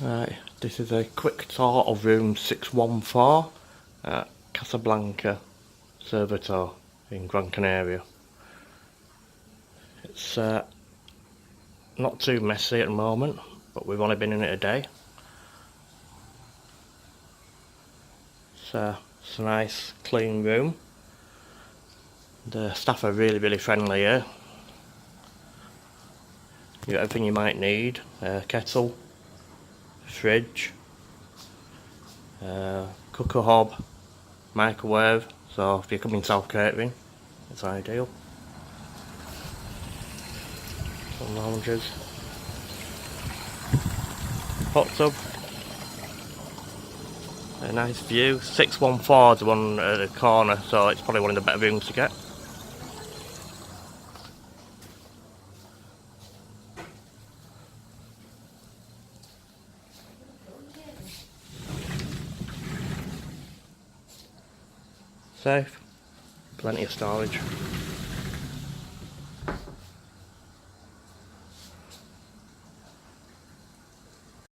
Right, this is a quick tour of room 614 at Casablanca, Servatur in Gran Canaria. It's not too messy at the moment, but we've only been in it a day. It's a nice clean room. The staff are really friendly here. You got everything you might need: kettle, fridge, cooker hob, microwave, so if you're coming south catering, it's ideal. Some lounges, hot tub, a nice view. 614 is the one at the corner, so it's probably one of the better rooms to get. Safe, plenty of storage.